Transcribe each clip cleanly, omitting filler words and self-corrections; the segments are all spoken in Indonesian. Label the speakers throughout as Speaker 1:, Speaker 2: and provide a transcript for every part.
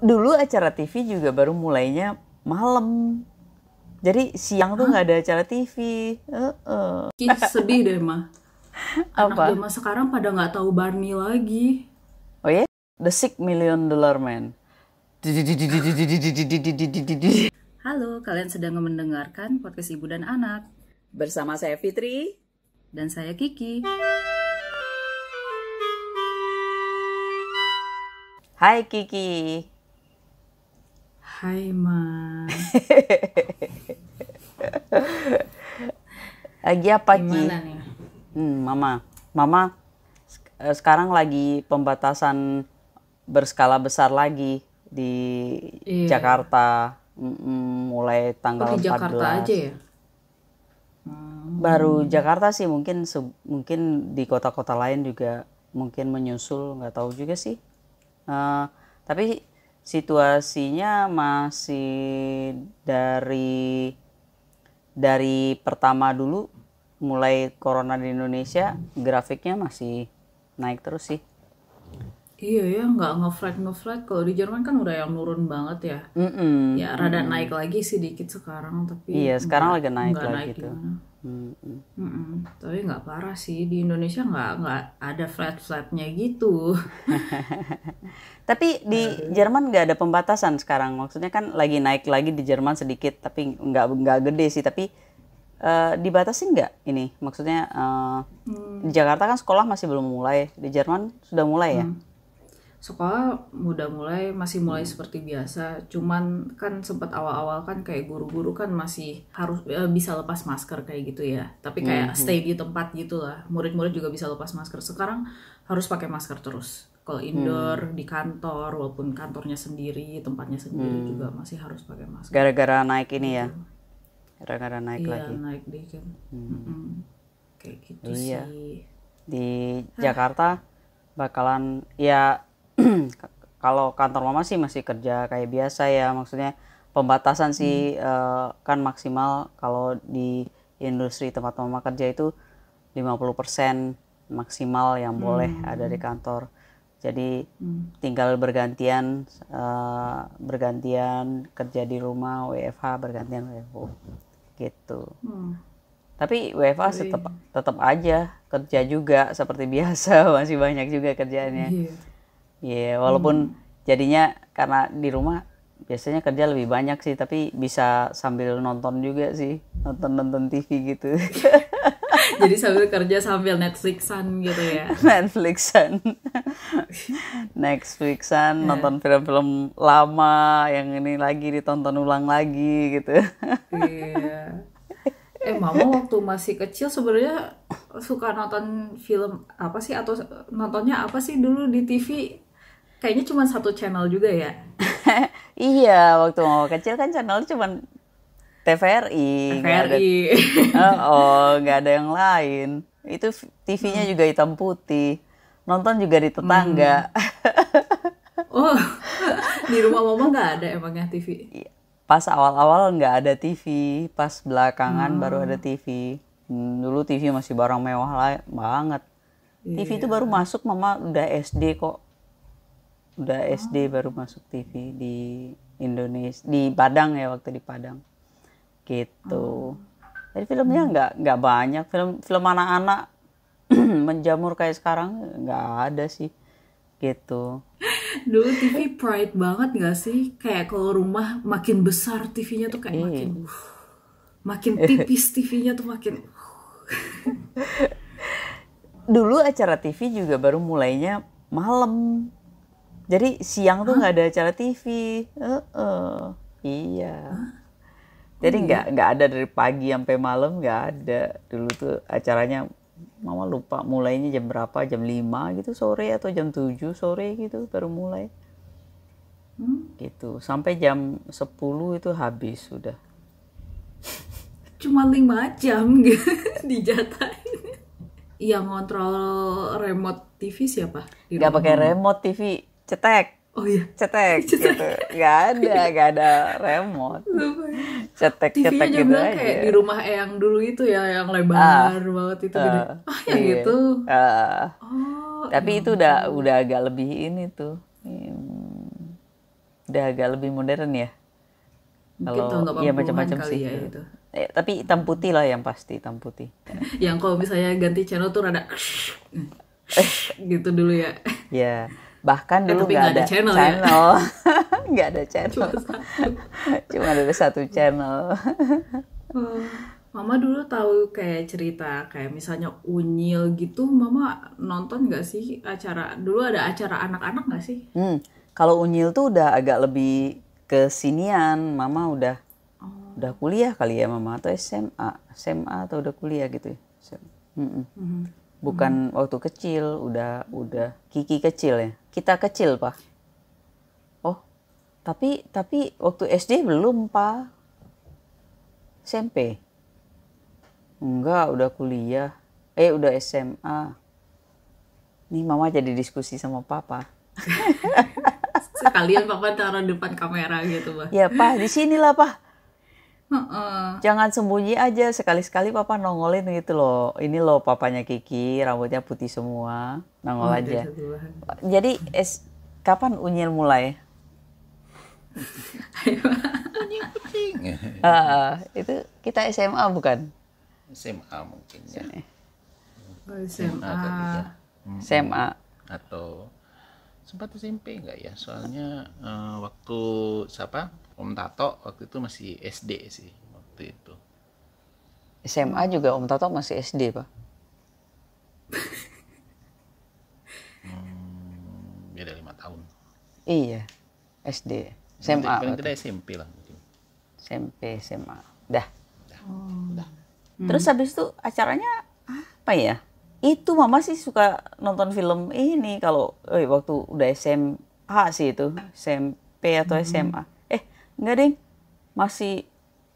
Speaker 1: Dulu acara TV juga baru mulainya malam. Jadi siang tuh nggak ada acara TV.
Speaker 2: Ih, sedih deh mah. Anak
Speaker 1: Apa?
Speaker 2: zaman sekarang pada nggak tahu Barney lagi.
Speaker 1: Oh ya? The $6 Million Man.
Speaker 2: Halo, kalian sedang mendengarkan podcast Ibu dan Anak.
Speaker 1: Bersama saya Fitri.
Speaker 2: Dan saya Kiki.
Speaker 1: Hai Kiki.
Speaker 2: Hai Ma.
Speaker 1: Lagi apa Ki?
Speaker 2: Gimana nih?
Speaker 1: Mama sekarang lagi pembatasan berskala besar lagi di
Speaker 2: Iya.
Speaker 1: Jakarta. Mulai
Speaker 2: Oh,
Speaker 1: tanggal
Speaker 2: di Jakarta
Speaker 1: 14.
Speaker 2: aja ya?
Speaker 1: Baru Jakarta sih, mungkin di kota-kota lain juga mungkin menyusul, nggak tahu juga sih. Tapi situasinya masih dari pertama dulu mulai corona di Indonesia, grafiknya masih naik terus sih.
Speaker 2: Iya ya, nggak ngeflat. Kalau di Jerman kan udah yang nurun banget ya. Ya, rada naik lagi sih dikit sekarang, tapi
Speaker 1: Iya, sekarang lagi naik
Speaker 2: nggak
Speaker 1: lagi
Speaker 2: naik
Speaker 1: tuh.
Speaker 2: gimana. Tapi nggak parah sih, di Indonesia nggak ada flat-flatnya gitu.
Speaker 1: Tapi di Jerman nggak ada pembatasan sekarang. Maksudnya kan lagi naik lagi di Jerman sedikit, tapi nggak gede sih. Tapi dibatasin nggak ini? Maksudnya di Jakarta kan sekolah masih belum mulai. Di Jerman sudah mulai ya?
Speaker 2: Sekolah masih mulai seperti biasa, cuman kan sempat awal-awal kan kayak guru-guru kan masih harus bisa lepas masker kayak gitu ya, tapi kayak stay di tempat gitu lah. Murid-murid juga bisa lepas masker, sekarang harus pakai masker terus kalau indoor di kantor, walaupun kantornya sendiri, tempatnya sendiri juga masih harus pakai masker.
Speaker 1: Gara-gara naik ini ya? Gara-gara naik
Speaker 2: Iya,
Speaker 1: lagi.
Speaker 2: naik deh kan. Kayak gitu
Speaker 1: Iya.
Speaker 2: sih.
Speaker 1: Di Jakarta bakalan ya kalau kantor mama sih masih kerja kayak biasa ya, maksudnya pembatasan sih kan maksimal kalau di industri tempat mama kerja itu 50% maksimal yang boleh ada di kantor. Jadi tinggal bergantian kerja di rumah, WFH bergantian WFO gitu. Tapi WFH tetap aja kerja juga seperti biasa, masih banyak juga kerjaannya.
Speaker 2: Iya.
Speaker 1: Iya, walaupun jadinya karena di rumah biasanya kerja lebih banyak sih, tapi bisa sambil nonton juga sih, nonton TV gitu.
Speaker 2: Jadi sambil kerja sambil Netflixan gitu ya.
Speaker 1: Netflixan, nonton film-film lama yang ini lagi ditonton ulang lagi gitu.
Speaker 2: Iya. Mama waktu masih kecil sebenarnya suka nonton film apa sih, atau nontonnya apa sih dulu di TV? Kayaknya cuma satu channel juga ya.
Speaker 1: Iya, waktu mau kecil kan channel cuma TVRI,
Speaker 2: TVRI.
Speaker 1: nggak ada yang lain. Itu TV-nya juga hitam putih. Nonton juga di tetangga.
Speaker 2: Oh, di rumah mama nggak ada emangnya TV?
Speaker 1: Pas awal-awal nggak ada TV, pas belakangan baru ada TV. Dulu TV masih barang mewah lah banget. TV itu baru masuk mama udah SD kok. Udah SD baru masuk TV di Indonesia, di Padang ya, waktu di Padang. Gitu. Jadi filmnya nggak banyak, film anak-anak menjamur kayak sekarang nggak ada sih. Gitu.
Speaker 2: Dulu TV pride banget nggak sih? Kayak kalau rumah makin besar TV-nya tuh kayak makin tipis TV-nya tuh makin.
Speaker 1: Dulu acara TV juga baru mulainya malam. Jadi siang tuh nggak ada acara TV. Iya. Jadi nggak ada dari pagi sampai malam, nggak ada. Dulu tuh acaranya mama lupa mulainya jam berapa, jam 5 gitu sore atau jam 7 sore gitu baru mulai. Gitu. Sampai jam 10 itu habis sudah.
Speaker 2: Cuma 5 jam gitu dijatahin. Yang ngontrol remote TV siapa?
Speaker 1: Nggak pakai remote TV, cetek.
Speaker 2: Oh iya.
Speaker 1: Cetek gitu. Nggak ada remote. Cetek
Speaker 2: TV-nya
Speaker 1: gitu
Speaker 2: juga
Speaker 1: aja.
Speaker 2: kayak di rumah Eyang dulu itu ya, yang lebar banget itu gede. Yang
Speaker 1: Iya.
Speaker 2: itu.
Speaker 1: Tapi itu udah agak lebih ini tuh. udah agak lebih modern ya.
Speaker 2: Mungkin tahun
Speaker 1: Kalau ya
Speaker 2: 80-an
Speaker 1: macam-macam
Speaker 2: kali
Speaker 1: sih.
Speaker 2: ya itu.
Speaker 1: Tapi hitam putih lah yang pasti, hitam putih.
Speaker 2: Yang kalau misalnya ganti channel tuh rada gitu dulu ya.
Speaker 1: Ya, bahkan dulu
Speaker 2: tapi
Speaker 1: nggak
Speaker 2: nggak ada
Speaker 1: ada
Speaker 2: channel ya?
Speaker 1: nggak ada channel, cuma ada satu channel.
Speaker 2: Mama dulu tahu kayak cerita kayak misalnya Unyil gitu, Mama nonton nggak sih acara dulu, ada acara anak-anak nggak sih?
Speaker 1: Kalau Unyil tuh udah agak lebih ke sinian, Mama udah kuliah kali ya Mama, atau SMA atau udah kuliah gitu ya. Bukan waktu kecil, udah Kiki kecil ya. Kita kecil, Pak. Oh, tapi waktu SD belum, Pak. SMP. Enggak, udah kuliah. Udah SMA. Nih Mama jadi diskusi sama Papa.
Speaker 2: Sekalian Papa taruh depan kamera gitu, Bah.
Speaker 1: Ya, Pak, di sinilah, Pak. Jangan sembunyi aja, sekali-sekali Papa nongolin gitu loh. Ini loh papanya Kiki, rambutnya putih semua. Nongol aja. Jadi kapan Unyil mulai?
Speaker 3: Unyil kucing.
Speaker 1: Itu kita SMA bukan?
Speaker 3: SMA mungkin ya.
Speaker 2: SMA.
Speaker 1: SMA.
Speaker 3: Atau sempat SMP enggak ya? Soalnya waktu Om Tato waktu itu masih SD sih waktu itu.
Speaker 1: SMA juga Om Tato masih SD, Pak.
Speaker 3: Beda 5 tahun.
Speaker 1: Iya, SD. SMA.
Speaker 3: Paling tidak SMP lah mungkin.
Speaker 1: SMP, SMA. Dah. Terus habis itu acaranya apa ya? Itu Mama sih suka nonton film ini kalau waktu udah SMA sih itu. SMP atau SMA. Enggak ding. Masih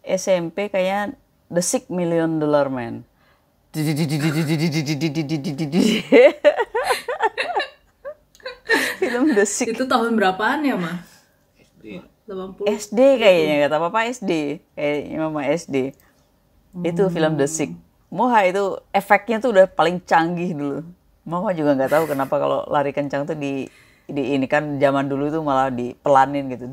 Speaker 1: SMP kayaknya The $6 Million Man. Film The Six.
Speaker 2: Itu tahun berapaan ya, Ma?
Speaker 3: SD.
Speaker 2: 80.
Speaker 1: SD kayaknya, kata Papa SD. Kayaknya Mama SD. Itu film The Six. Moha itu efeknya tuh udah paling canggih dulu. Mama juga nggak tahu kenapa kalau lari kencang tuh di ini kan zaman dulu tuh malah dipelanin gitu.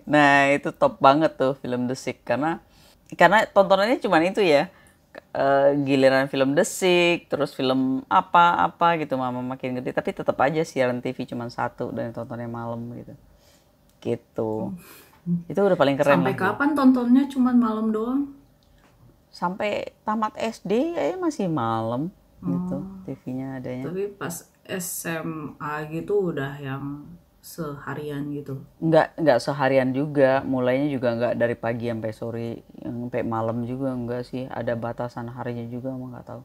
Speaker 1: Nah, itu top banget tuh film The Six karena tontonannya cuma itu ya. Giliran film The Six, terus film apa gitu Mama makin gede, tapi tetap aja siaran TV cuma satu dan tontonnya malam gitu. Itu udah paling keren.
Speaker 2: Sampai kapan tontonnya cuma malam doang?
Speaker 1: Sampai tamat SD masih malam gitu TV-nya adanya.
Speaker 2: Tapi pas SMA gitu udah yang seharian gitu.
Speaker 1: Enggak seharian juga, mulainya juga enggak dari pagi sampai sore, sampai malam juga enggak sih, ada batasan harinya juga emang nggak tahu.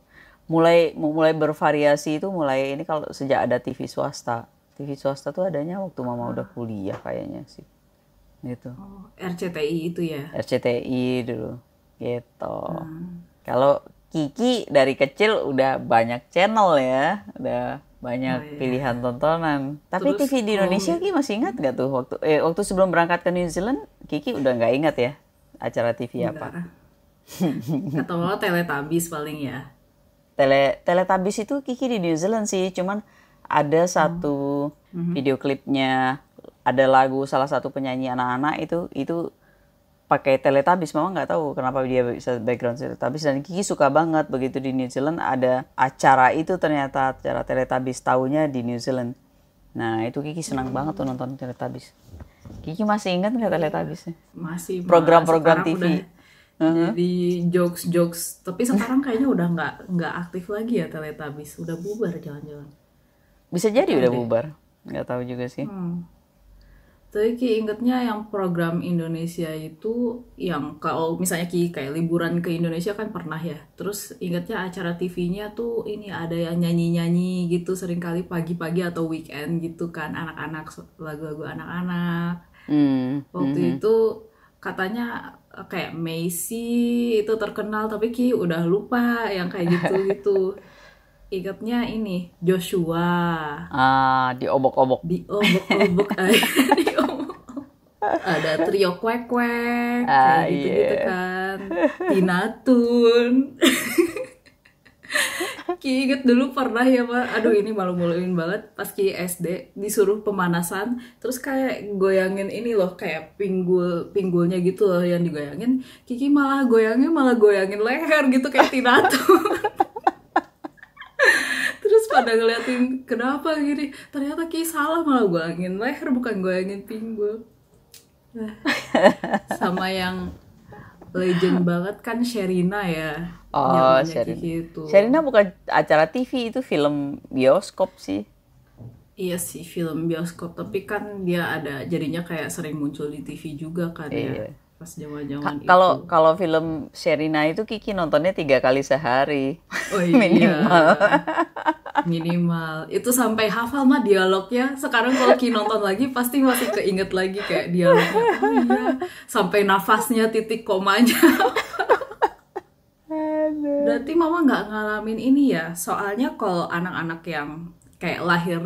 Speaker 1: Mulai bervariasi itu mulai ini kalau sejak ada TV swasta. TV swasta tuh adanya waktu Mama udah kuliah kayaknya sih. Gitu.
Speaker 2: RCTI itu ya.
Speaker 1: RCTI dulu. Gitu. Kalau Kiki dari kecil udah banyak channel ya, udah banyak pilihan tontonan. Tapi
Speaker 2: Terus,
Speaker 1: TV di Indonesia Kiki masih ingat nggak tuh waktu sebelum berangkat ke New Zealand, Kiki udah nggak ingat ya acara TV apa?
Speaker 2: Atau lo Teletubbies paling ya.
Speaker 1: Teletubbies itu Kiki di New Zealand sih, cuman ada satu video klipnya, ada lagu salah satu penyanyi anak-anak itu pakai Teletubbies. Mama nggak tahu kenapa dia bisa background Teletubbies, dan Kiki suka banget begitu di New Zealand ada acara itu, ternyata acara Teletubbies tahunya di New Zealand. Nah itu Kiki senang banget tuh nonton Teletubbies. Kiki masih ingat nggak Teletubbies?
Speaker 2: Masih.
Speaker 1: Program-program TV.
Speaker 2: Jadi jokes, tapi sekarang kayaknya udah nggak aktif lagi ya Teletubbies, udah bubar jangan-jangan.
Speaker 1: Bisa jadi udah bubar, nggak tahu juga sih.
Speaker 2: Tapi Ki ingetnya yang program Indonesia itu yang kalau misalnya Ki kayak liburan ke Indonesia kan pernah ya. Terus ingetnya acara TV-nya tuh ini ada yang nyanyi-nyanyi gitu seringkali pagi-pagi atau weekend gitu kan, anak-anak, lagu-lagu anak-anak. Waktu itu katanya kayak Messi itu terkenal, tapi Ki udah lupa yang kayak gitu-gitu. Ingatnya ini Joshua.
Speaker 1: Diobok-obok.
Speaker 2: Diobok-obok aja. Ada trio kwek-kwek kayak gitu-gitu kan. Tina Tun. Ki inget dulu pernah ya Pak, aduh ini malu-maluin banget pas Ki SD disuruh pemanasan, terus kayak goyangin ini loh, kayak pinggulnya gitu loh yang digoyangin, Kiki malah goyangin leher gitu kayak Tinato. Terus pada ngeliatin kenapa gini, ternyata Ki salah, malah goyangin leher bukan goyangin pinggul. Nah, sama yang legend banget kan Sherina ya.
Speaker 1: Oh,
Speaker 2: Zamannya
Speaker 1: Sherina.
Speaker 2: Kiki itu.
Speaker 1: Sherina bukan acara TV, itu film bioskop sih.
Speaker 2: Iya sih film bioskop, tapi kan dia ada jadinya kayak sering muncul di TV juga kan ya.
Speaker 1: Iya.
Speaker 2: Pas zaman-zaman itu.
Speaker 1: Kalau film Sherina itu Kiki nontonnya 3 kali sehari.
Speaker 2: Oh iya. Minimal. Itu sampai hafal mah dialognya. Sekarang kalau Ki nonton lagi pasti masih keinget lagi kayak dialognya. Oh iya. Sampai nafasnya, titik komanya. Berarti mama nggak ngalamin ini ya? Soalnya kalau anak-anak yang kayak lahir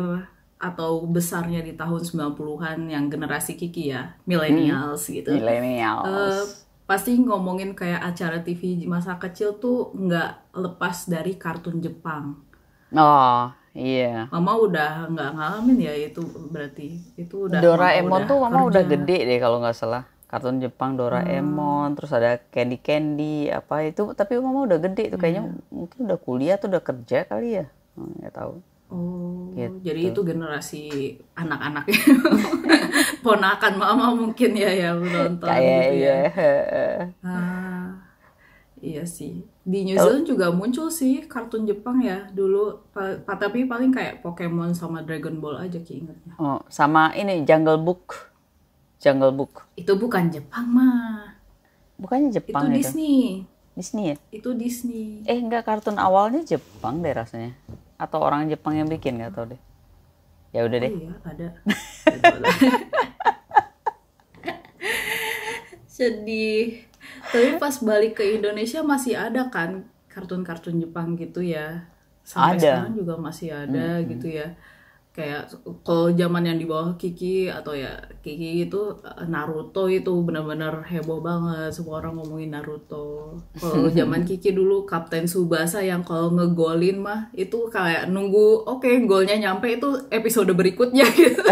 Speaker 2: atau besarnya di tahun 90-an yang generasi Kiki ya, millennials gitu.
Speaker 1: Millennials.
Speaker 2: Pasti ngomongin kayak acara TV masa kecil tuh nggak lepas dari kartun Jepang.
Speaker 1: Oh, iya.
Speaker 2: Mama udah nggak ngalamin ya itu, berarti itu udah.
Speaker 1: Doraemon tuh mama
Speaker 2: kerja.
Speaker 1: udah gede deh kalau nggak salah. Kartun Jepang Doraemon, terus ada Candy apa itu, tapi mama udah gede tuh kayaknya, mungkin udah kuliah tuh udah kerja kali ya, nggak tahu.
Speaker 2: Oh,
Speaker 1: Gitu.
Speaker 2: jadi itu generasi anak-anaknya. Ponakan mama mungkin ya yang nonton
Speaker 1: Kayak
Speaker 2: gitu ya.
Speaker 1: iya.
Speaker 2: Iya sih. Di New Zealand juga muncul sih kartun Jepang ya dulu, tapi paling kayak Pokemon sama Dragon Ball aja Ki ingetnya.
Speaker 1: Oh, sama ini Jungle Book.
Speaker 2: Itu bukan Jepang mah.
Speaker 1: Bukannya
Speaker 2: Itu
Speaker 1: Jepang itu. Disney ya?
Speaker 2: Itu Disney.
Speaker 1: Enggak, kartun awalnya Jepang deh rasanya. Atau orang Jepang yang bikin, nggak tahu deh. Ya udah
Speaker 2: Oh
Speaker 1: deh.
Speaker 2: iya, ada. Sedih. Tapi pas balik ke Indonesia masih ada kan kartun-kartun Jepang gitu ya. Sampai
Speaker 1: Ada.
Speaker 2: sekarang juga masih ada gitu ya. Kayak kalau zaman yang di bawah Kiki atau ya Kiki itu, Naruto itu benar-benar heboh banget, semua orang ngomongin Naruto. Kalau zaman Kiki dulu Kapten Tsubasa yang kalau ngegolin mah itu kayak nunggu oke, golnya nyampe itu episode berikutnya gitu.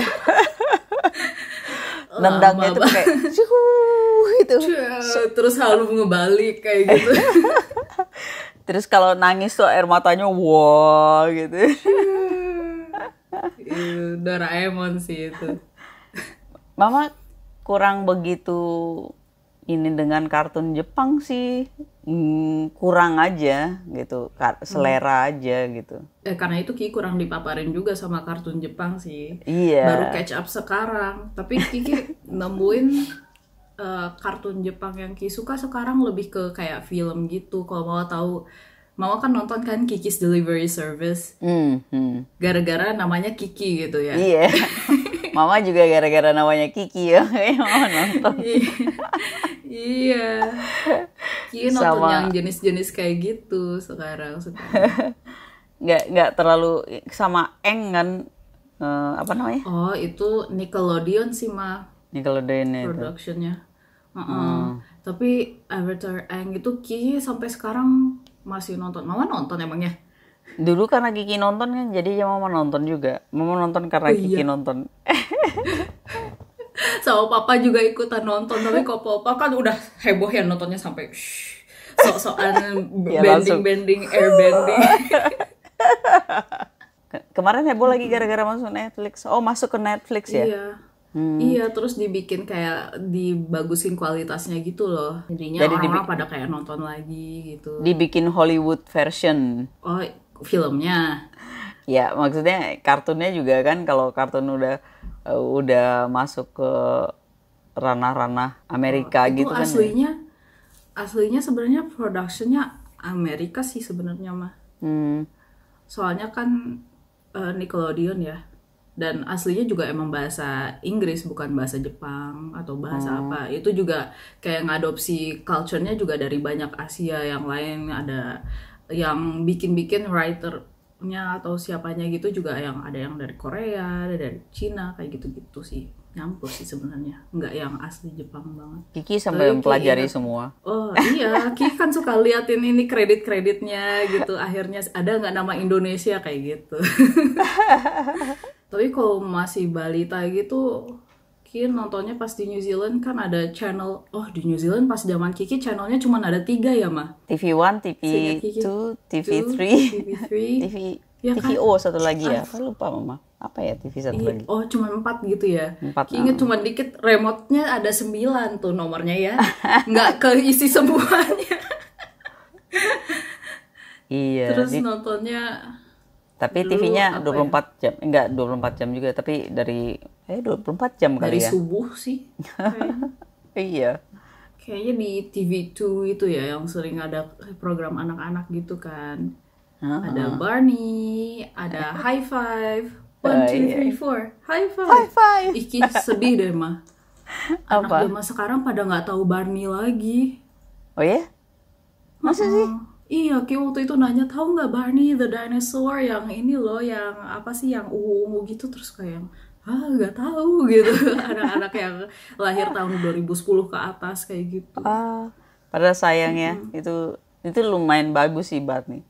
Speaker 1: Nendangnya
Speaker 2: Lama
Speaker 1: tuh kayak gitu.
Speaker 2: Terus selalu ngebalik kayak gitu.
Speaker 1: Terus kalau nangis tuh air matanya wah gitu.
Speaker 2: Doraemon sih itu.
Speaker 1: Mama kurang begitu ini dengan kartun Jepang sih. Kurang aja gitu, selera aja gitu.
Speaker 2: Karena itu Kiki kurang dipaparin juga sama kartun Jepang sih.
Speaker 1: Iya.
Speaker 2: Baru catch up sekarang. Tapi Kiki nemuin kartun Jepang yang Kiki suka sekarang lebih ke kayak film gitu. Kalau mau tahu, Mama kan nonton kan Kiki's Delivery Service. Gara-gara namanya Kiki gitu ya.
Speaker 1: Iya. Mama juga gara-gara namanya Kiki ya, Mama nonton.
Speaker 2: Iya. Kiki nonton yang jenis-jenis kayak gitu sekarang.
Speaker 1: Nggak terlalu sama Eng kan, apa namanya?
Speaker 2: Oh, itu Nickelodeon sih, Ma.
Speaker 1: Nickelodeon itu.
Speaker 2: Productionnya. Tapi Avatar Aang itu Kiki sampai sekarang masih nonton. Mama nonton emangnya?
Speaker 1: Dulu karena Kiki nonton kan, jadi ya Mama nonton juga. Mama nonton karena Kiki nonton.
Speaker 2: Sama Papa juga ikutan nonton, tapi kok Papa kan udah heboh ya nontonnya sampai sok-sokan bending-bending, airbending.
Speaker 1: Kemarin heboh lagi gara-gara masuk Netflix. Oh, masuk ke Netflix ya?
Speaker 2: Iya. Iya, terus dibikin kayak dibagusin kualitasnya gitu loh. Jadinya orang-orang pada kayak nonton lagi gitu.
Speaker 1: Dibikin Hollywood version.
Speaker 2: Oh, filmnya.
Speaker 1: Ya, maksudnya kartunnya juga kan, kalau kartun udah masuk ke ranah-ranah Amerika gitu kan.
Speaker 2: Aslinya sebenarnya productionnya Amerika sih sebenarnya mah. Soalnya kan Nickelodeon ya. Dan aslinya juga emang bahasa Inggris, bukan bahasa Jepang atau bahasa apa. Itu juga kayak ngadopsi culture-nya juga dari banyak Asia yang lain. Ada yang bikin-bikin aktornya atau siapanya gitu juga yang ada yang dari Korea, ada dari Cina kayak gitu-gitu sih. Nyampur sih sebenarnya, nggak yang asli Jepang banget.
Speaker 1: Kiki sampai
Speaker 2: Tapi
Speaker 1: mempelajari
Speaker 2: ingat,
Speaker 1: semua.
Speaker 2: oh iya, Ki kan suka liatin ini kredit-kreditnya gitu. Akhirnya ada nggak nama Indonesia kayak gitu. Tapi kalau masih balita gitu, Ki nontonnya pas di New Zealand kan ada channel. Oh di New Zealand pas zaman Kiki channelnya cuma ada 3 ya mah.
Speaker 1: TV1,
Speaker 2: Seingat Kiki.
Speaker 1: TV2, TV3,
Speaker 2: TV3,
Speaker 1: TV,
Speaker 2: ya kan?
Speaker 1: TVO satu lagi ya. Apa lupa Mama. Apa ya TV satu lagi?
Speaker 2: Oh cuma 4 gitu ya.
Speaker 1: 4.
Speaker 2: Ki inget cuma dikit, remote-nya ada 9 tuh nomornya ya. Nggak keisi semuanya.
Speaker 1: Iya.
Speaker 2: Terus nontonnya
Speaker 1: Tapi
Speaker 2: dulu
Speaker 1: TV-nya
Speaker 2: apa
Speaker 1: 24 jam. Enggak 24 jam juga, tapi dari 24 jam kali
Speaker 2: dari
Speaker 1: ya.
Speaker 2: subuh sih. Kayaknya.
Speaker 1: Iya.
Speaker 2: Kayaknya di TV2 itu ya yang sering ada program anak-anak gitu kan. Ada Barney, ada High Five. 1, 2, 3, 4, High Five.
Speaker 1: High five.
Speaker 2: Iki sedih deh mah. Anak
Speaker 1: Apa?
Speaker 2: zaman sekarang pada nggak tahu Barney lagi.
Speaker 1: Oh ya? Masa sih?
Speaker 2: Iya, Ki waktu itu nanya tahu nggak Barney the dinosaur yang ini loh, yang apa sih yang ungu gitu, terus kayak nggak tahu gitu. Anak-anak yang lahir tahun 2010 ke atas kayak gitu.
Speaker 1: Padahal sayang ya, itu lumayan bagus sih Barney.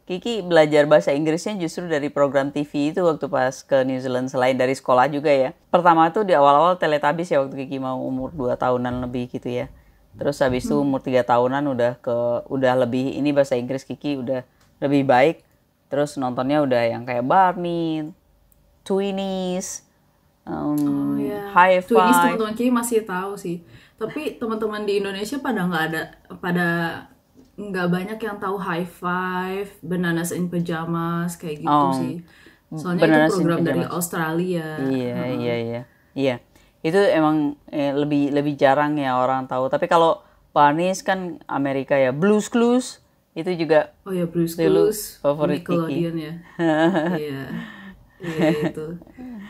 Speaker 1: Kiki belajar bahasa Inggrisnya justru dari program TV itu waktu pas ke New Zealand, selain dari sekolah juga ya. Pertama tuh di awal-awal Teletubbies ya, waktu Kiki mau umur 2 tahunan lebih gitu ya. Terus habis itu umur 3 tahunan udah lebih ini bahasa Inggris Kiki udah lebih baik. Terus nontonnya udah yang kayak Barney, Twinnies, High
Speaker 2: Twinnies
Speaker 1: Five.
Speaker 2: teman-teman Ki masih tahu sih. Tapi teman-teman di Indonesia nggak banyak yang tahu High Five, Bananas in Pajamas kayak gitu sih. Soalnya
Speaker 1: Bananas
Speaker 2: itu
Speaker 1: in
Speaker 2: program dari
Speaker 1: Pajamas.
Speaker 2: Australia.
Speaker 1: Iya. Itu emang lebih jarang ya orang tahu. Tapi kalau Barney's kan Amerika ya. Blue's Clues itu juga
Speaker 2: Oh ya, Blue's
Speaker 1: dulu
Speaker 2: Clues,
Speaker 1: favorit
Speaker 2: Nickelodeon ya. Iya, itu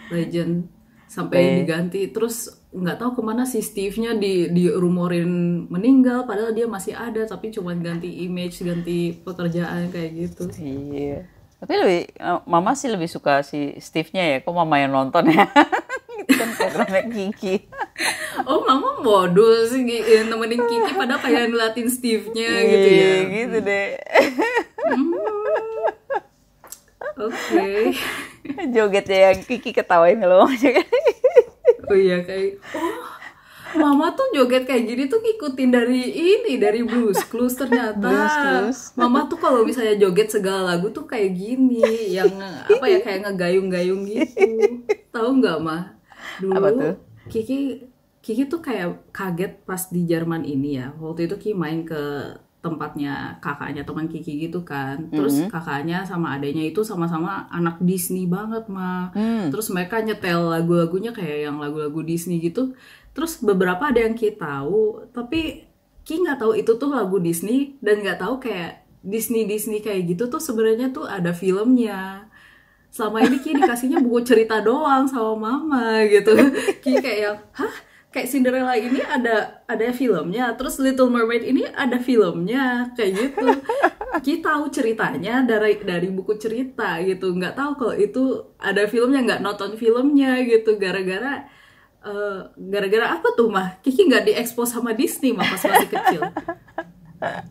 Speaker 2: legend sampai diganti. Terus nggak tahu kemana si Steve-nya dirumorin meninggal, padahal dia masih ada, tapi cuma ganti image, ganti pekerjaan kayak gitu.
Speaker 1: Iya. Tapi Mama sih lebih suka si Steve-nya ya. Kok Mama yang nonton ya? Itu kan programnya Kiki.
Speaker 2: Oh, Mama modus nemenin Kiki padahal pengen ngeliatin Steve-nya gitu ya.
Speaker 1: Iya, gitu deh.
Speaker 2: Oke.
Speaker 1: Jogetnya yang Kiki ketawain kalau Mama juga.
Speaker 2: Oh iya, kayak Mama tuh joget kayak gini tuh ngikutin dari Blue's Clues ternyata.
Speaker 1: Blue's Clues.
Speaker 2: Mama tuh kalau misalnya joget segala lagu tuh kayak gini, yang apa ya, kayak ngegayung-gayung gitu. Tahu nggak, Ma? Dulu
Speaker 1: Apa tuh?
Speaker 2: Kiki tuh kayak kaget pas di Jerman ini ya. Waktu itu Kiki main ke tempatnya kakaknya teman Kiki gitu kan. Terus kakaknya sama adanya itu sama-sama anak Disney banget, Ma. Terus mereka nyetel lagu-lagunya kayak yang lagu-lagu Disney gitu. Terus beberapa ada yang Ki tahu, tapi Ki nggak tahu itu tuh lagu Disney, dan nggak tahu kayak Disney kayak gitu tuh sebenarnya tuh ada filmnya. Selama ini Ki dikasihnya buku cerita doang sama Mama gitu. Ki kayak yang, kayak Cinderella ini ada filmnya, terus Little Mermaid ini ada filmnya kayak gitu. Ki tahu ceritanya dari buku cerita gitu, nggak tahu kalau itu ada filmnya, nggak nonton filmnya gitu. Gara-gara apa tuh, Mah? Kiki nggak diekspos sama Disney mah pas masih kecil.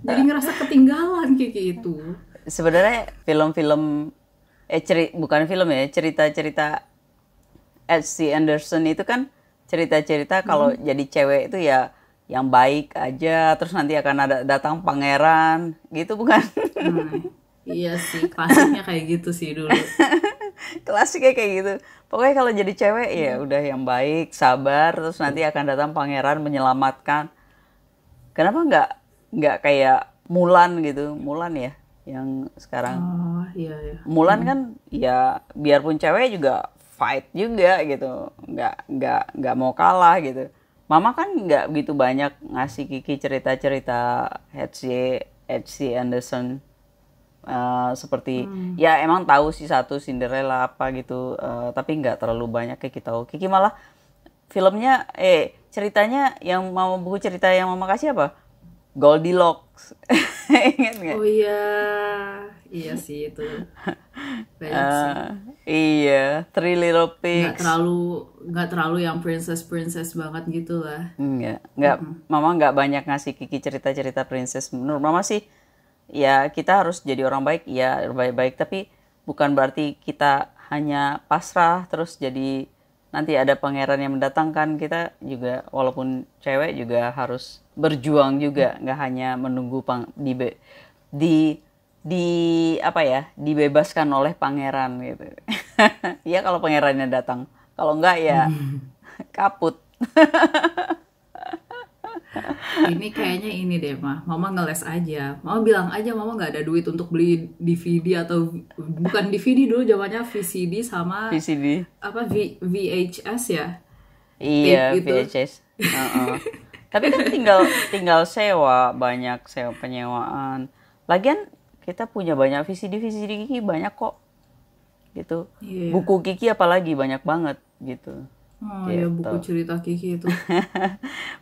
Speaker 2: Jadi ngerasa ketinggalan Kiki itu.
Speaker 1: Sebenarnya film-film bukan film ya, cerita-cerita H.C. Anderson itu kan cerita-cerita kalau jadi cewek itu ya yang baik aja, terus nanti akan datang pangeran gitu, bukan?
Speaker 2: Iya sih, klasiknya kayak gitu sih dulu.
Speaker 1: Klasiknya kayak gitu. Pokoknya kalau jadi cewek ya udah yang baik, sabar, terus nanti akan datang pangeran menyelamatkan. Kenapa nggak kayak Mulan gitu? Mulan ya yang sekarang.
Speaker 2: Oh, iya.
Speaker 1: Mulan kan ya biarpun cewek juga fight juga gitu, nggak mau kalah gitu. Mama kan nggak begitu banyak ngasih Kiki cerita-cerita H.C. Anderson, seperti ya emang tahu sih satu Cinderella apa gitu, tapi nggak terlalu banyak Kiki tahu. Kiki malah filmnya ceritanya yang buku cerita yang Mama kasih apa? Goldilocks. Ingat nggak?
Speaker 2: Oh iya, Iya sih itu banyak sih.
Speaker 1: Iya, Three Little Pigs.
Speaker 2: Nggak terlalu yang princess banget gitu lah.
Speaker 1: Enggak, Mama nggak banyak ngasih Kiki cerita-cerita princess. Menurut Mama sih, ya kita harus jadi orang baik, ya baik-baik. Tapi bukan berarti kita hanya pasrah terus jadi nanti ada pangeran yang mendatangkan. Kita juga walaupun cewek juga harus berjuang juga, nggak hanya menunggu apa ya, dibebaskan oleh pangeran gitu. Ya kalau pangerannya datang, kalau enggak ya kaput.
Speaker 2: Ini kayaknya ini deh Mama ngeles aja. Mama bilang aja Mama nggak ada duit untuk beli DVD atau bukan DVD dulu zamannya VCD sama
Speaker 1: VCD.
Speaker 2: apa VHS ya.
Speaker 1: Iya,
Speaker 2: Tape gitu.
Speaker 1: VHS. Tapi kan tinggal sewa, banyak sewa penyewaan. Lagian kita punya banyak VCD Kiki banyak kok. Gitu.
Speaker 2: Iya.
Speaker 1: Buku Kiki apalagi banyak banget gitu.
Speaker 2: Oh ya, buku cerita Kiki itu.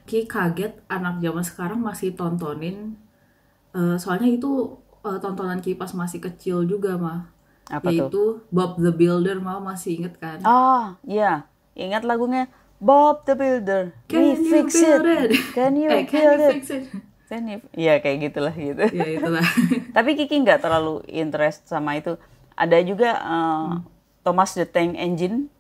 Speaker 2: Kiki kaget anak zaman sekarang masih tontonin. Soalnya itu tontonan Kiki pas masih kecil juga mah.
Speaker 1: Apa
Speaker 2: Yaitu
Speaker 1: tuh?
Speaker 2: Bob the Builder, Mama masih inget kan?
Speaker 1: Oh, iya. Ingat lagunya Bob the Builder.
Speaker 2: Can
Speaker 1: We
Speaker 2: you
Speaker 1: fix it.
Speaker 2: build it?
Speaker 1: Can you
Speaker 2: Can
Speaker 1: build
Speaker 2: you
Speaker 1: it?
Speaker 2: fix it?
Speaker 1: Iya kayak gitulah gitu.
Speaker 2: Ya itulah.
Speaker 1: Tapi Kiki nggak terlalu interest sama itu. Ada juga Thomas the Tank Engine.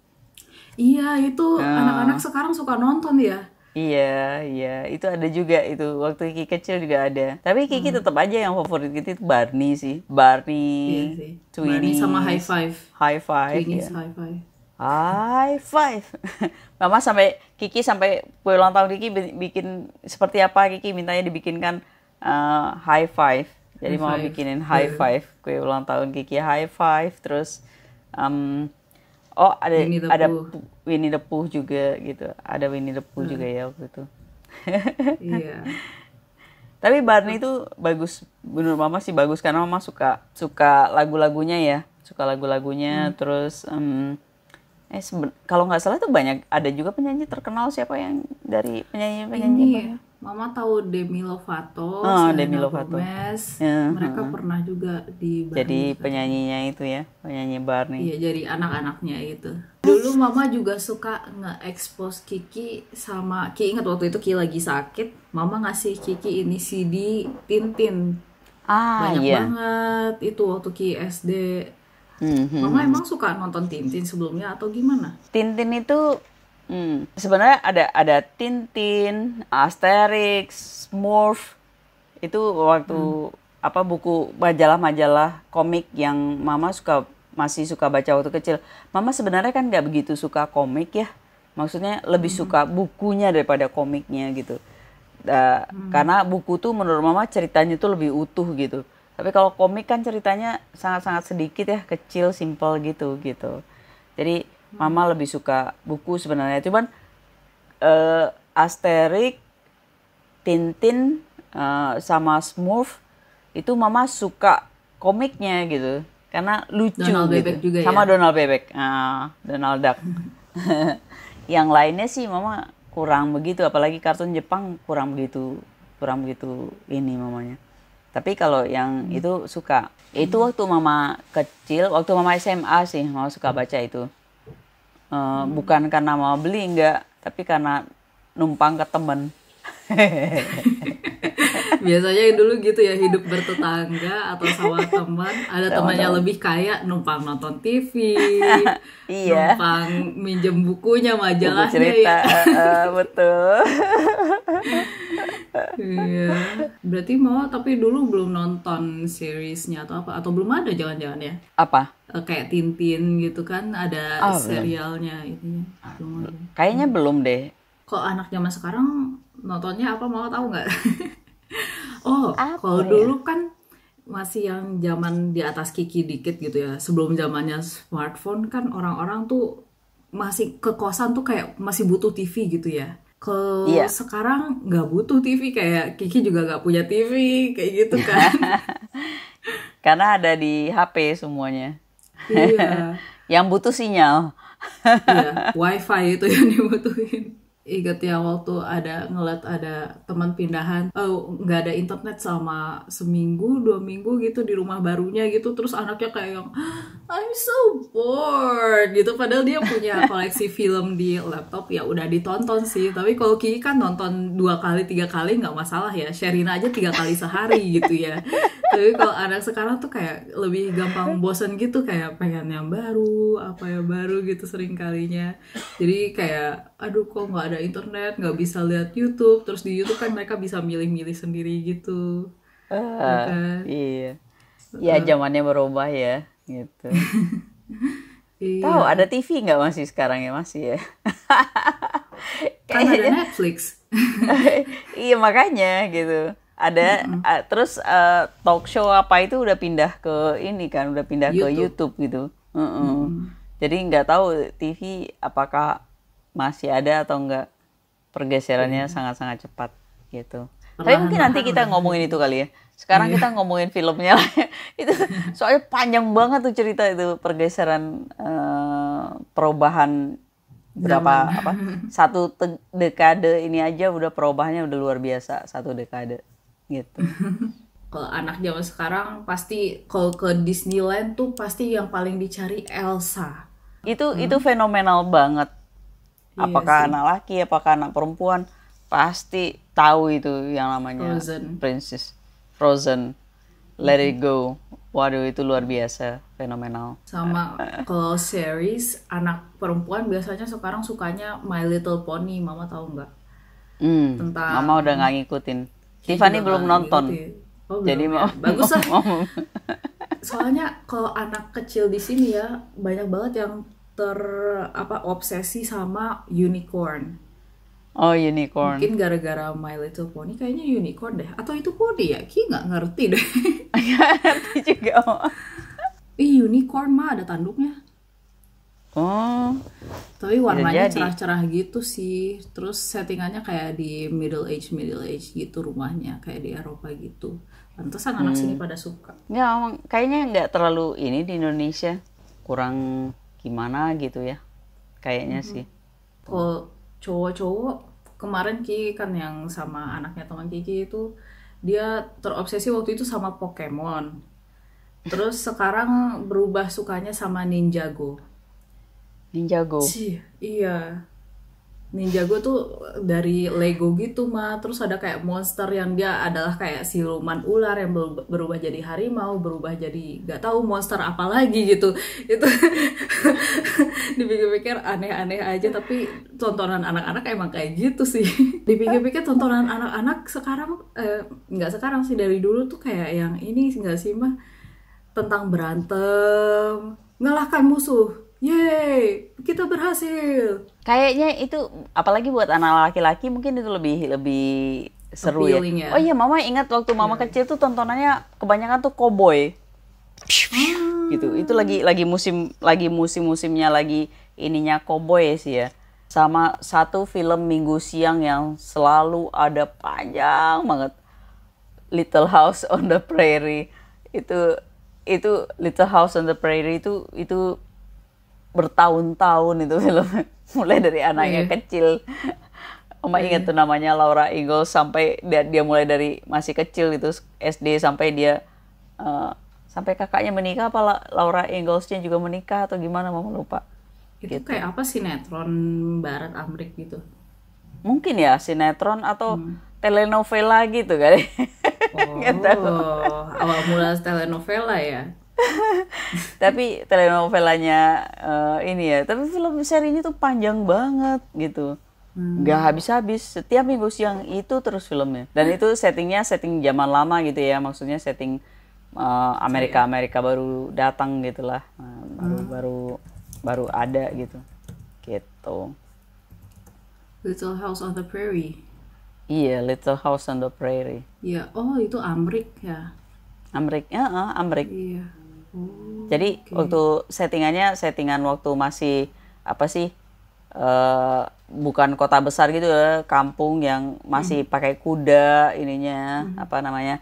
Speaker 2: Iya itu anak-anak sekarang suka nonton ya.
Speaker 1: Iya, itu ada juga itu. Waktu Kiki kecil juga ada. Tapi Kiki tetap aja yang favorit Kiki itu Barney sih. Barney,
Speaker 2: Iya sih.
Speaker 1: Twinnies,
Speaker 2: Barney sama High Five.
Speaker 1: High Five.
Speaker 2: Twinnies
Speaker 1: Ya.
Speaker 2: High Five.
Speaker 1: High Five. Mama Kiki sampai kue ulang tahun Kiki bikin seperti apa, Kiki mintanya dibikinkan High Five. Jadi Mama bikinin High Five, kue ulang tahun Kiki High Five. Terus ada Winnie the Pooh juga gitu. Ada Winnie the Pooh juga ya waktu itu.
Speaker 2: Iya.
Speaker 1: Tapi Barney itu bagus, menurut Mama sih bagus karena Mama suka lagu-lagunya ya, suka lagu-lagunya. Terus kalau nggak salah tuh ada juga penyanyi terkenal, siapa yang dari penyanyi
Speaker 2: Ini Mama tahu Demi Lovato,
Speaker 1: Demi
Speaker 2: Selena
Speaker 1: Lovato.
Speaker 2: Gomez,
Speaker 1: Ya,
Speaker 2: mereka pernah juga di Barney.
Speaker 1: jadi penyanyinya itu ya, penyanyi Barney.
Speaker 2: Iya, jadi anak-anaknya itu. Dulu Mama juga suka nge-expose Kiki sama Kiki, ingat waktu itu Kiki lagi sakit, Mama ngasih Kiki ini CD Tintin. Banyak
Speaker 1: Iya.
Speaker 2: banget itu waktu Kiki SD. Mama emang suka nonton Tintin sebelumnya atau gimana?
Speaker 1: Tintin itu sebenarnya ada Tintin, Asterix, Smurf. Itu waktu buku majalah-majalah komik yang Mama masih suka baca waktu kecil. Mama sebenarnya kan nggak begitu suka komik ya. Maksudnya lebih suka bukunya daripada komiknya gitu. Karena buku tuh menurut Mama ceritanya tuh lebih utuh gitu. Tapi kalau komik kan ceritanya sangat-sangat sedikit ya, kecil, simple gitu. Jadi Mama lebih suka buku sebenarnya. Cuman Asterix, Tintin, sama Smurf itu Mama suka komiknya gitu. Karena lucu
Speaker 2: Donald
Speaker 1: gitu.
Speaker 2: Bebek juga
Speaker 1: sama
Speaker 2: ya?
Speaker 1: Donald Bebek, Donald Duck. Yang lainnya sih Mama kurang begitu, apalagi kartun Jepang kurang begitu ini mamanya. Tapi kalau yang itu suka. Itu waktu Mama kecil, waktu Mama SMA sih Mama suka baca itu. Bukan karena Mama beli, enggak, tapi karena numpang ke temen.
Speaker 2: Biasanya dulu gitu ya, hidup bertetangga atau sama teman, ada temannya lebih kaya, numpang nonton TV,
Speaker 1: Iya.
Speaker 2: numpang minjem bukunya, majalahnya
Speaker 1: cerita,
Speaker 2: ya.
Speaker 1: betul.
Speaker 2: Iya. Berarti Mama tapi dulu belum nonton seriesnya atau apa? Atau belum ada jangan-jangan ya?
Speaker 1: Apa?
Speaker 2: Kayak Tintin gitu kan, ada serialnya itu. Belum ada.
Speaker 1: Kayaknya belum deh.
Speaker 2: Kok anak zaman sekarang nontonnya apa, Mama tahu nggak? Kalau
Speaker 1: ya?
Speaker 2: dulu kan masih yang zaman di atas Kiki dikit gitu ya, sebelum zamannya smartphone kan orang-orang tuh masih ke kosan tuh kayak masih butuh TV gitu ya. Kalau sekarang nggak butuh TV, kayak Kiki juga nggak punya TV kayak gitu kan.
Speaker 1: Karena ada di HP semuanya.
Speaker 2: Iya.
Speaker 1: Yang butuh sinyal.
Speaker 2: Iya, wifi itu yang dibutuhin. Ingat yang waktu ngeliat ada teman pindahan, nggak ada internet selama seminggu 2 minggu gitu di rumah barunya gitu, terus anaknya kayak yang I'm so bored gitu, padahal dia punya koleksi film di laptop ya udah ditonton sih. Tapi kalau Kiki kan nonton 2 kali 3 kali nggak masalah ya, Sherina aja 3 kali sehari gitu ya. Tapi kalau anak sekarang tuh kayak lebih gampang bosen gitu, kayak pengen yang baru, apa ya baru gitu sering kalinya. Jadi kayak aduh kok nggak ada internet, nggak bisa lihat YouTube, terus di YouTube kan mereka bisa milih-milih sendiri gitu. Ya kan?
Speaker 1: Iya. Ya zamannya berubah ya, gitu. Tahu
Speaker 2: Iya,
Speaker 1: ada TV nggak masih sekarang ya, masih ya?
Speaker 2: kan ada
Speaker 1: Kayaknya
Speaker 2: Netflix.
Speaker 1: iya makanya gitu. Ada terus talk show apa itu udah pindah ke ini kan, udah pindah ke YouTube gitu. Jadi nggak tahu TV apakah masih ada atau enggak, pergeserannya sangat-sangat cepat gitu. Tapi mungkin nanti kita ngomongin itu kali ya. Sekarang kita ngomongin filmnya lah. Itu soalnya panjang banget tuh cerita itu, pergeseran perubahan berapa apa satu dekade ini aja udah perubahannya udah luar biasa, 1 dekade gitu.
Speaker 2: Kalau anak zaman sekarang pasti kalau ke Disneyland tuh pasti yang paling dicari Elsa.
Speaker 1: Itu fenomenal banget.
Speaker 2: Iya
Speaker 1: Apakah
Speaker 2: sih.
Speaker 1: anak laki, apakah anak perempuan, pasti tahu itu yang namanya
Speaker 2: Frozen.
Speaker 1: Princess Frozen, Let It Go. Waduh, itu luar biasa, fenomenal.
Speaker 2: Sama kalau series anak perempuan biasanya sekarang sukanya My Little Pony, Mama tahu nggak? Tentang
Speaker 1: Mama udah nggak ngikutin.
Speaker 2: Kiki
Speaker 1: Tiffany
Speaker 2: juga
Speaker 1: belum
Speaker 2: nggak
Speaker 1: nonton.
Speaker 2: ngikutin. Oh,
Speaker 1: Jadi
Speaker 2: belum ya?
Speaker 1: mau
Speaker 2: Bagus lah.
Speaker 1: mau-
Speaker 2: Soalnya kalau anak kecil di sini ya banyak banget yang obsesi sama unicorn.
Speaker 1: Oh, unicorn.
Speaker 2: Mungkin gara-gara My Little Pony kayaknya unicorn deh. Atau itu pony ya? Ki nggak ngerti deh.
Speaker 1: Ngerti juga.
Speaker 2: Unicorn mah ada tanduknya.
Speaker 1: Oh,
Speaker 2: Tapi warnanya
Speaker 1: jadi.
Speaker 2: cerah-cerah gitu sih. Terus settingannya kayak di middle age gitu rumahnya. Kayak di Eropa gitu. Pantesan anak sini pada suka.
Speaker 1: ya kayaknya nggak terlalu ini di Indonesia. Kurang gimana gitu ya. Kayaknya sih.
Speaker 2: Kalau cowok-cowok, kemarin Ki kan yang sama anaknya teman Kiki itu, dia terobsesi waktu itu sama Pokemon. Terus sekarang berubah sukanya sama Ninjago.
Speaker 1: Ninjago.
Speaker 2: Iya. Ninjago tuh dari Lego gitu mah. Terus ada kayak monster yang dia adalah kayak siluman ular yang berubah jadi harimau, berubah jadi gak tahu monster apa lagi gitu. Itu dipikir-pikir aneh-aneh aja, tapi tontonan anak-anak emang kayak gitu sih. Dipikir-pikir tontonan anak-anak sekarang nggak sekarang sih, dari dulu tuh kayak yang ini nggak sih mah, tentang berantem, ngalahkan musuh. Yeay, kita berhasil.
Speaker 1: Kayaknya itu apalagi buat anak laki-laki mungkin itu lebih seru ya.
Speaker 2: Appealing ya.
Speaker 1: Oh iya, Mama ingat waktu Mama kecil tuh tontonannya kebanyakan tuh cowboy. Gitu. Itu lagi musim-musimnya lagi ininya cowboy sih ya. Sama satu film Minggu Siang yang selalu ada panjang banget. Little House on the Prairie. Itu Little House on the Prairie itu bertahun-tahun itu film, mulai dari anaknya kecil. Oma ingat tuh namanya Laura Ingalls, sampai dia mulai dari masih kecil itu SD sampai dia sampai kakaknya menikah, apa Laura Ingalls-nya juga menikah atau gimana, Mama lupa.
Speaker 2: Itu
Speaker 1: Gitu.
Speaker 2: kayak apa, sinetron barat Amerik gitu.
Speaker 1: Mungkin ya sinetron atau telenovela gitu kali. Nggak tahu.
Speaker 2: Awal mula telenovela ya.
Speaker 1: Tapi telenovelanya ini ya, tapi film serinya tuh panjang banget gitu, nggak habis-habis, setiap Minggu Siang itu terus filmnya. Dan itu setting zaman lama gitu ya, maksudnya setting Amerika baru datang gitulah, baru ada gitu.
Speaker 2: Little House on the Prairie.
Speaker 1: Iya, Little House on the Prairie.
Speaker 2: Iya, oh itu Amrik ya.
Speaker 1: Amrik.
Speaker 2: Iya.
Speaker 1: Jadi waktu settingan waktu masih apa sih, bukan kota besar gitu ya, kampung yang masih pakai kuda ininya, apa namanya,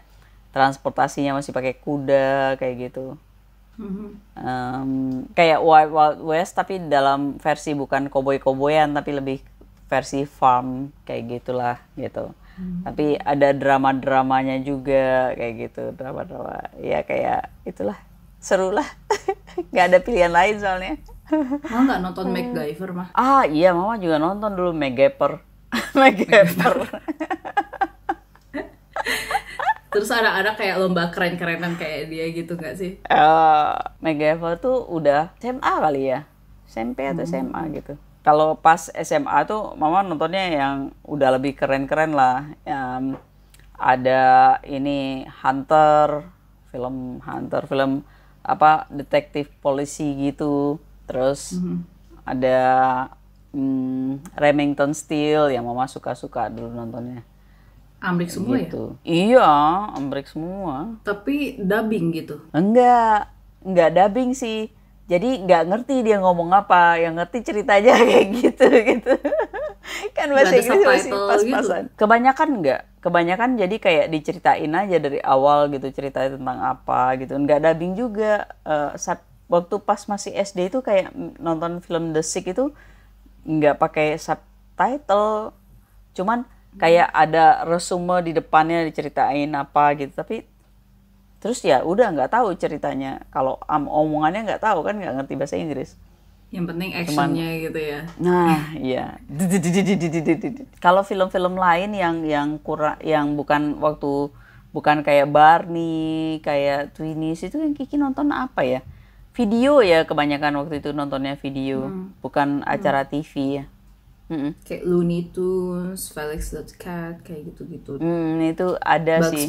Speaker 1: transportasinya masih pakai kuda kayak gitu. Kayak Wild Wild West tapi dalam versi bukan koboi-koboyan, tapi lebih versi farm kayak gitulah gitu. Tapi ada drama-dramanya juga kayak gitu, drama-drama. Ya kayak itulah, seru lah. Nggak ada pilihan lain soalnya.
Speaker 2: Mama nggak nonton MacGyver mah?
Speaker 1: Ah iya, mama juga nonton dulu MacGyver. MacGyver.
Speaker 2: Terus ada kayak lomba keren-kerenan kayak dia gitu nggak sih?
Speaker 1: MacGyver tuh udah SMA kali ya, SMP atau SMA gitu. Kalau pas SMA tuh mama nontonnya yang udah lebih keren-keren lah. Ada ini Hunter, film apa detektif polisi gitu. Terus ada Remington Steele yang mama suka-suka dulu nontonnya.
Speaker 2: Amrik semua
Speaker 1: Gitu. Iya, Amrik semua.
Speaker 2: Tapi dubbing gitu.
Speaker 1: Enggak dubbing sih. Jadi nggak ngerti dia ngomong apa, yang ngerti ceritanya kayak gitu. Kan bahasa
Speaker 2: Nggak ada
Speaker 1: Inggris masih
Speaker 2: subtitle
Speaker 1: pas-pasan. Kebanyakan jadi kayak diceritain aja dari awal gitu, ceritanya tentang apa gitu. Nggak dubbing juga. Waktu pas masih SD itu kayak nonton film The Sick itu nggak pakai subtitle, cuman kayak ada resume di depannya diceritain apa gitu, tapi terus ya udah nggak tahu ceritanya, kalau omongannya nggak tahu kan, nggak ngerti bahasa Inggris.
Speaker 2: Yang penting actionnya gitu ya.
Speaker 1: Nah iya. Kalau film-film lain yang kurang, yang bukan kayak Barney, kayak Twinies, itu yang Kiki nonton apa ya, video ya, kebanyakan waktu itu nontonnya video, bukan acara TV ya.
Speaker 2: Kayak Looney Tunes, Felix the Cat, kayak gitu-gitu.
Speaker 1: Itu ada
Speaker 2: Bugs
Speaker 1: sih.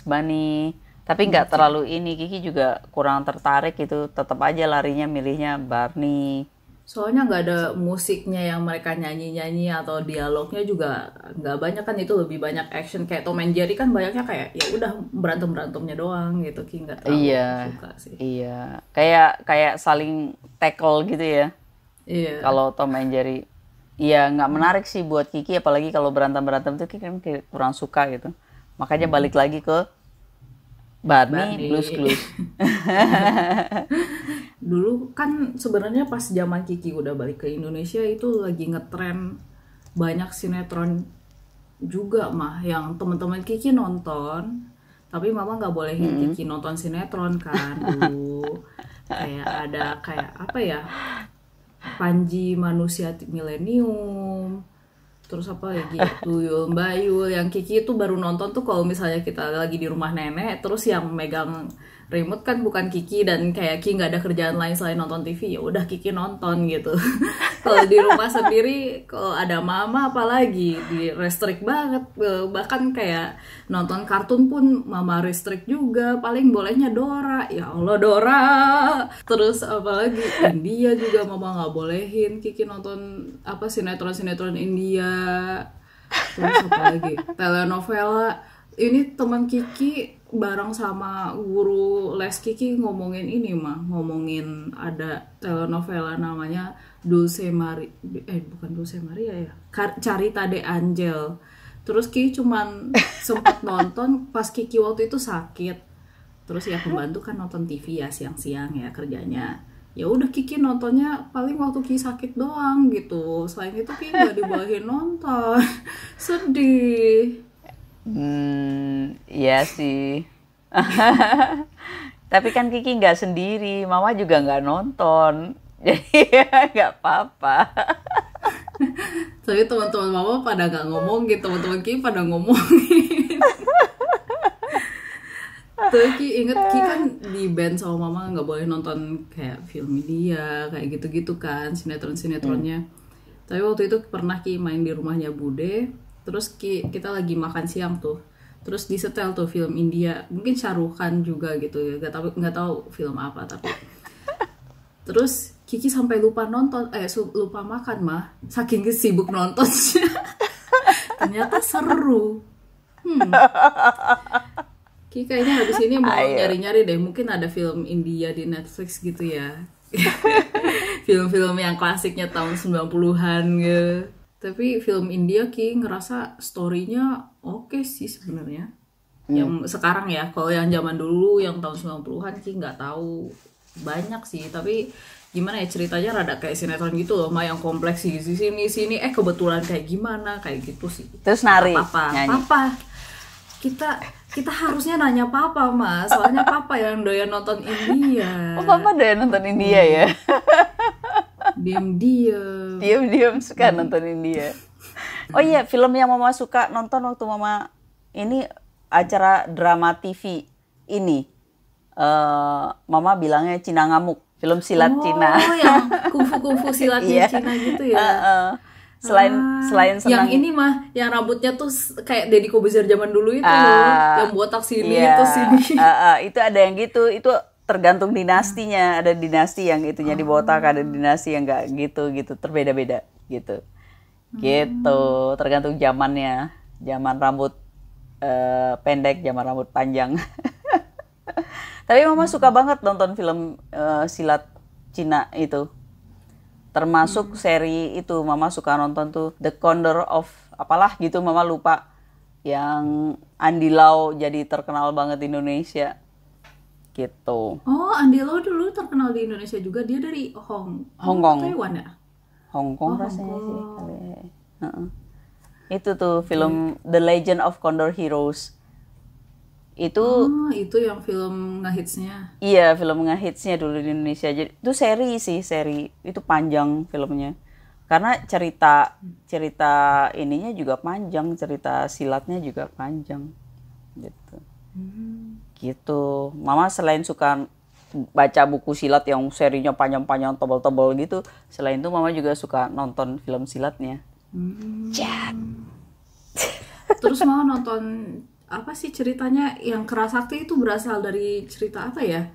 Speaker 2: Bunny.
Speaker 1: Tapi nggak terlalu ini, Kiki juga kurang tertarik itu, tetap aja larinya milihnya Barney.
Speaker 2: Soalnya nggak ada musiknya yang mereka nyanyi-nyanyi atau dialognya juga nggak banyak kan, itu lebih banyak action. Kayak Tom and Jerry kan banyaknya kayak ya udah berantem-berantemnya doang gitu, Ki nggak terlalu suka sih.
Speaker 1: Iya, kayak saling tackle gitu ya.
Speaker 2: Iya.
Speaker 1: Kalau Tom and Jerry, ya nggak menarik sih buat Kiki, apalagi kalau berantem tuh Kiki kan kurang suka gitu. Makanya balik lagi ke Barney, Blue's Clues.
Speaker 2: Dulu kan sebenarnya pas zaman Kiki udah balik ke Indonesia itu lagi ngetren banyak sinetron juga mah, yang teman-teman Kiki nonton, tapi mama nggak bolehin Kiki nonton sinetron kan dulu. Kayak ada kayak apa ya, Panji Manusia Milenium, terus apa lagi, Tuyul Bayul, yang Kiki itu baru nonton tuh kalau misalnya kita lagi di rumah nenek, terus yang megang remote kan bukan Kiki, dan kayak Kiki nggak ada kerjaan lain selain nonton TV, ya udah Kiki nonton gitu. Kalau di rumah sendiri, kalau ada mama apalagi di restrict banget, bahkan kayak nonton kartun pun mama restrict juga, paling bolehnya Dora, ya Allah Dora. Terus apalagi India juga mama nggak bolehin Kiki nonton apa, sinetron India. Terus apa lagi, telenovela. Ini teman Kiki bareng sama guru les Kiki ngomongin ini mah, ngomongin ada telenovela namanya bukan Dulce Maria ya, Carita de Angel. Terus Kiki cuman sempat nonton pas Kiki waktu itu sakit. Terus ya pembantu kan nonton TV ya siang-siang ya kerjanya. Ya udah Kiki nontonnya paling waktu Kiki sakit doang gitu. Selain itu Kiki nggak dibolehin nonton. Sedih.
Speaker 1: Iya sih. Tapi kan Kiki nggak sendiri, mama juga nggak nonton, jadi nggak apa-apa.
Speaker 2: Tapi teman-teman mama pada nggak ngomong gitu, teman-teman Kiki pada ngomongin. Tuh Kiki inget, Kiki kan di band sama mama nggak boleh nonton kayak film India, kayak gitu-gitu kan, sinetronnya. Tapi waktu itu pernah Kiki main di rumahnya Bude. Terus kita lagi makan siang tuh, terus disetel tuh film India, mungkin Shah Rukh Khan juga gitu ya, nggak tahu film apa, tapi terus Kiki sampai lupa makan mah, saking sibuk nonton. Ternyata seru. Kiki kayaknya habis ini mau nyari-nyari deh, mungkin ada film India di Netflix gitu ya. Film-film yang klasiknya tahun 90-an gitu. Tapi film India Ki ngerasa story-nya oke sih sebenarnya. Yang sekarang ya, kalau yang zaman dulu yang tahun 90-an Ki nggak tahu banyak sih, tapi gimana ya, ceritanya rada kayak sinetron gitu loh, mah yang kompleks sih sini kebetulan kayak gimana kayak gitu sih.
Speaker 1: Terus nari,
Speaker 2: Papa,
Speaker 1: nyanyi.
Speaker 2: papa, kita harusnya nanya papa mas, soalnya papa yang doyan nonton India.
Speaker 1: Oh, papa udah nonton India ya?
Speaker 2: Diam-diam.
Speaker 1: Diam-diam suka nonton India. Oh iya, film yang mama suka nonton waktu mama ini acara drama TV ini. Mama bilangnya Cina Ngamuk, film silat Cina.
Speaker 2: Oh, yang kungfu silatnya Cina gitu ya.
Speaker 1: Selain senang,
Speaker 2: yang ini mah yang rambutnya tuh kayak Deddy Kobuzer zaman dulu itu loh, yang botak sini terus sini.
Speaker 1: Itu ada yang gitu, itu tergantung dinastinya. Ada dinasti yang itunya dibotak, ada dinasti yang enggak gitu, terbeda-beda gitu. Gitu, tergantung zamannya. Zaman rambut pendek, zaman rambut panjang. Tapi mama suka banget nonton film silat Cina itu. Termasuk seri itu mama suka nonton tuh The Condor of apalah gitu, mama lupa, yang Andy Lau jadi terkenal banget di Indonesia gitu.
Speaker 2: Oh, Andy Lau dulu terkenal di Indonesia juga, dia dari Hong
Speaker 1: Kong.
Speaker 2: Taiwan ya?
Speaker 1: Hong Kong rasanya sih. Itu tuh film The Legend of Condor Heroes. Itu
Speaker 2: yang film ngehitsnya.
Speaker 1: Iya, film ngehitsnya dulu di Indonesia. Jadi itu seri itu panjang filmnya. Karena cerita ininya juga panjang, cerita silatnya juga panjang. Gitu. Gitu. Mama selain suka baca buku silat yang serinya panjang-panjang, tebal-tebal gitu, selain itu mama juga suka nonton film silatnya.
Speaker 2: Terus mau nonton apa sih ceritanya yang Kerasakti itu berasal dari cerita apa ya?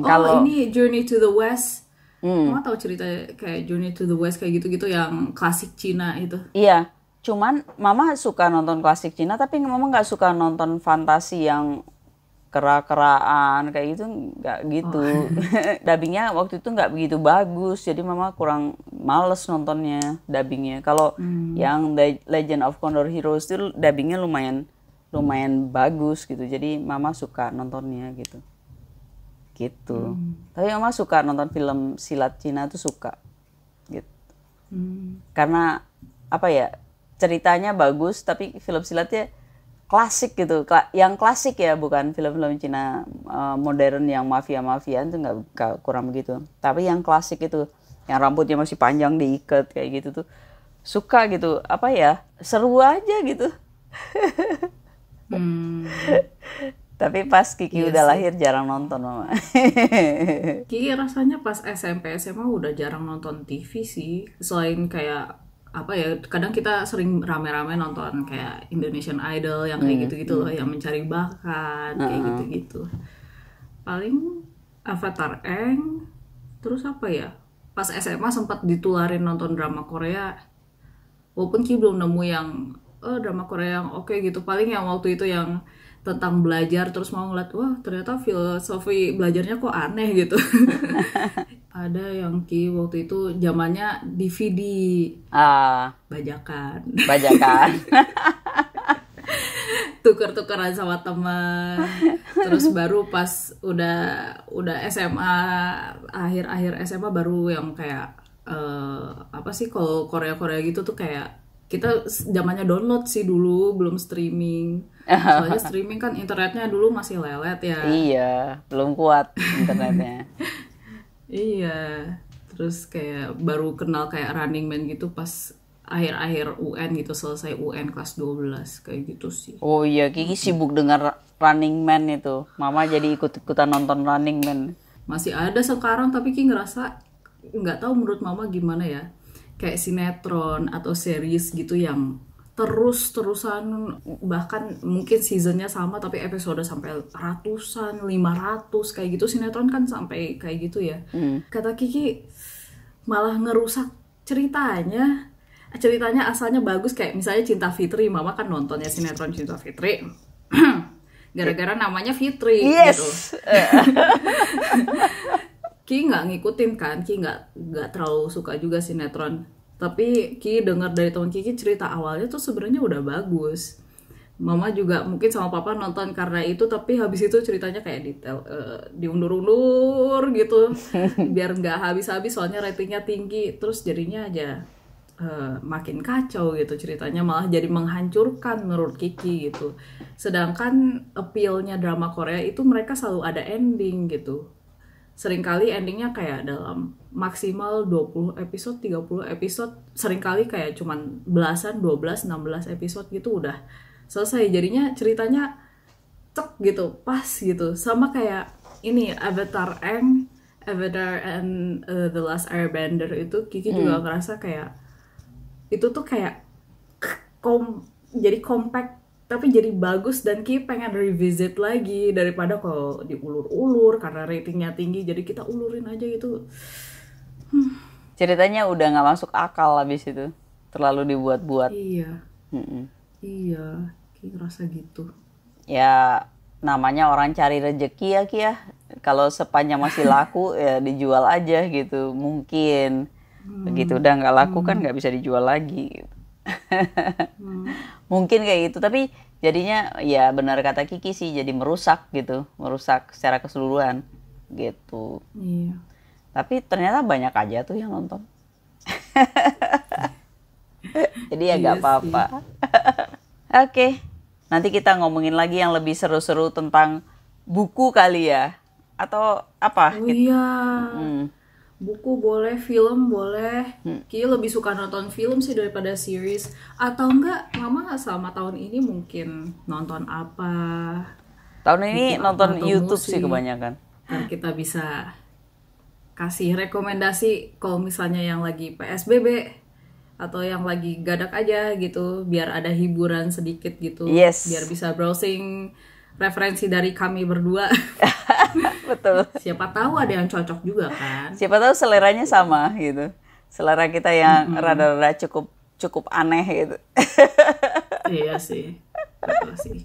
Speaker 1: Kalau
Speaker 2: ini Journey to the West. Mama tahu cerita kayak Journey to the West kayak gitu-gitu yang klasik Cina itu.
Speaker 1: Iya, cuman mama suka nonton klasik Cina, tapi mama nggak suka nonton fantasi yang kera-keraan kayak gitu, nggak gitu. Dubbingnya waktu itu nggak begitu bagus, jadi mama kurang males nontonnya dubbingnya. Kalau yang The Legend of Condor Heroes itu dubbingnya lumayan bagus gitu, jadi mama suka nontonnya gitu. Tapi mama suka nonton film silat Cina tuh suka gitu. Karena apa ya, ceritanya bagus tapi film silatnya klasik gitu, yang klasik ya, bukan film-film Cina modern yang mafia-mafiaan tuh nggak, kurang begitu. Tapi yang klasik itu, yang rambutnya masih panjang diikat kayak gitu tuh suka gitu. Apa ya, seru aja gitu. Tapi pas Kiki udah lahir jarang nonton mama.
Speaker 2: Kiki rasanya pas SMP SMA udah jarang nonton TV sih, selain kayak apa ya, kadang kita sering rame-rame nonton kayak Indonesian Idol yang kayak gitu-gitu loh, yang mencari bakat kayak gitu-gitu. Paling Avatar Eng, terus apa ya, pas SMA sempat ditularin nonton drama Korea, walaupun Ki belum nemu yang drama Korea yang oke gitu. Paling yang waktu itu yang tentang belajar, terus mau ngeliat, wah ternyata filosofi belajarnya kok aneh gitu. Ada yang Ki waktu itu zamannya DVD bajakan. Tuker-tukeran sama teman. Terus baru pas udah SMA, akhir SMA baru yang kayak apa sih, kalau Korea gitu tuh kayak kita zamannya download sih dulu, belum streaming. Soalnya streaming kan internetnya dulu masih lelet ya.
Speaker 1: Iya, belum kuat internetnya.
Speaker 2: Iya, terus kayak baru kenal kayak Running Man gitu pas akhir-akhir UN gitu, selesai UN kelas 12 kayak gitu sih.
Speaker 1: Oh iya, Kiki sibuk dengar Running Man itu. Mama jadi ikut-ikutan nonton Running Man.
Speaker 2: Masih ada sekarang, tapi Ki ngerasa nggak tahu menurut Mama gimana ya. Kayak sinetron atau series gitu yang terus-terusan, bahkan mungkin seasonnya sama tapi episode sampai ratusan, 500 kayak gitu. Sinetron kan sampai kayak gitu ya. Kata Kiki malah ngerusak ceritanya asalnya bagus, kayak misalnya Cinta Fitri. Mama kan nontonnya sinetron Cinta Fitri gara-gara namanya Fitri gitu. Ki nggak ngikutin kan, Ki nggak terlalu suka juga sinetron. Tapi Ki dengar dari teman Kiki cerita awalnya tuh sebenarnya udah bagus. Mama juga mungkin sama papa nonton karena itu, tapi habis itu ceritanya kayak detail, diundur-undur gitu biar nggak habis-habis soalnya ratingnya tinggi, terus jadinya aja makin kacau gitu ceritanya, malah jadi menghancurkan menurut Kiki gitu. Sedangkan appeal-nya drama Korea itu mereka selalu ada ending gitu. Seringkali endingnya kayak dalam maksimal 20 episode, 30 episode, seringkali kayak cuman belasan, 12, 16 episode gitu udah selesai. Jadinya ceritanya cek gitu, pas gitu. Sama kayak ini Avatar and The Last Airbender itu Kiki juga ngerasa kayak itu tuh kayak jadi compact tapi jadi bagus, dan Ki pengen revisit lagi daripada kalau diulur-ulur karena ratingnya tinggi, jadi kita ulurin aja gitu.
Speaker 1: Ceritanya udah nggak masuk akal habis itu, terlalu dibuat-buat.
Speaker 2: Iya,
Speaker 1: Mm-mm.
Speaker 2: iya, Ki ngerasa gitu.
Speaker 1: Ya namanya orang cari rezeki ya Ki ya. Kalau sepanjang masih laku ya dijual aja gitu. Mungkin begitu udah nggak laku kan nggak bisa dijual lagi gitu. Mungkin kayak gitu, tapi jadinya ya benar kata Kiki sih, jadi merusak gitu, merusak secara keseluruhan gitu.
Speaker 2: Iya.
Speaker 1: Tapi ternyata banyak aja tuh yang nonton. Jadi ya nggak
Speaker 2: Iya
Speaker 1: apa-apa. Oke, nanti kita ngomongin lagi yang lebih seru-seru tentang buku kali ya, atau apa?
Speaker 2: Oh iya,
Speaker 1: Hmm.
Speaker 2: buku boleh, film boleh. Ki lebih suka nonton film sih daripada series. Atau enggak, Mama selama tahun ini mungkin nonton apa?
Speaker 1: Tahun ini
Speaker 2: Buku apa
Speaker 1: nonton
Speaker 2: atau
Speaker 1: YouTube
Speaker 2: musik?
Speaker 1: sih kebanyakan.
Speaker 2: Dan kita bisa kasih rekomendasi kalau misalnya yang lagi PSBB atau yang lagi gadak aja gitu, biar ada hiburan sedikit gitu.
Speaker 1: Yes.
Speaker 2: Biar bisa browsing referensi dari kami berdua.
Speaker 1: Betul.
Speaker 2: Siapa tahu ada yang cocok juga kan.
Speaker 1: Siapa tahu seleranya sama gitu. Selera kita yang rada-rada cukup aneh gitu.
Speaker 2: Iya sih. Betul sih.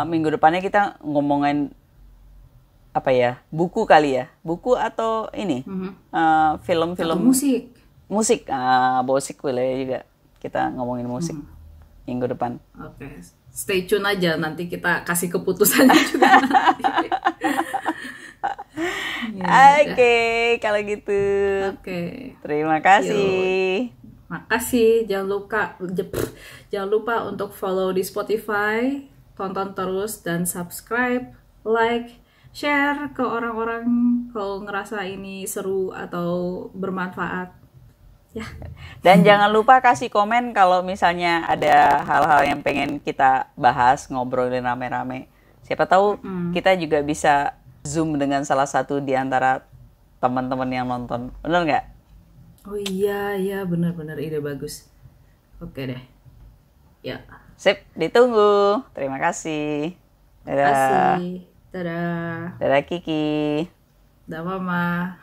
Speaker 1: Minggu depannya kita ngomongin apa ya? Buku kali ya? Buku atau ini? Film-film
Speaker 2: Atau musik.
Speaker 1: musik. Bosik boleh juga. Kita ngomongin musik minggu depan.
Speaker 2: Oke. Stay tune aja, nanti kita kasih keputusannya juga nanti.
Speaker 1: Oke, kalau gitu.
Speaker 2: Oke.
Speaker 1: Terima kasih.
Speaker 2: Makasih, jangan lupa untuk follow di Spotify, tonton terus dan subscribe, like, share ke orang-orang kalau ngerasa ini seru atau bermanfaat. Ya.
Speaker 1: Dan jangan lupa kasih komen kalau misalnya ada hal-hal yang pengen kita bahas, ngobrolin rame-rame. Siapa tahu kita juga bisa Zoom dengan salah satu di antara teman-teman yang nonton. Bener nggak?
Speaker 2: Oh iya, benar-benar ide bagus. Oke deh. Ya.
Speaker 1: Sip, ditunggu. Terima kasih.
Speaker 2: Terima
Speaker 1: Dadah.
Speaker 2: kasih. Dadah.
Speaker 1: Dadah Kiki.
Speaker 2: Dadah Mama.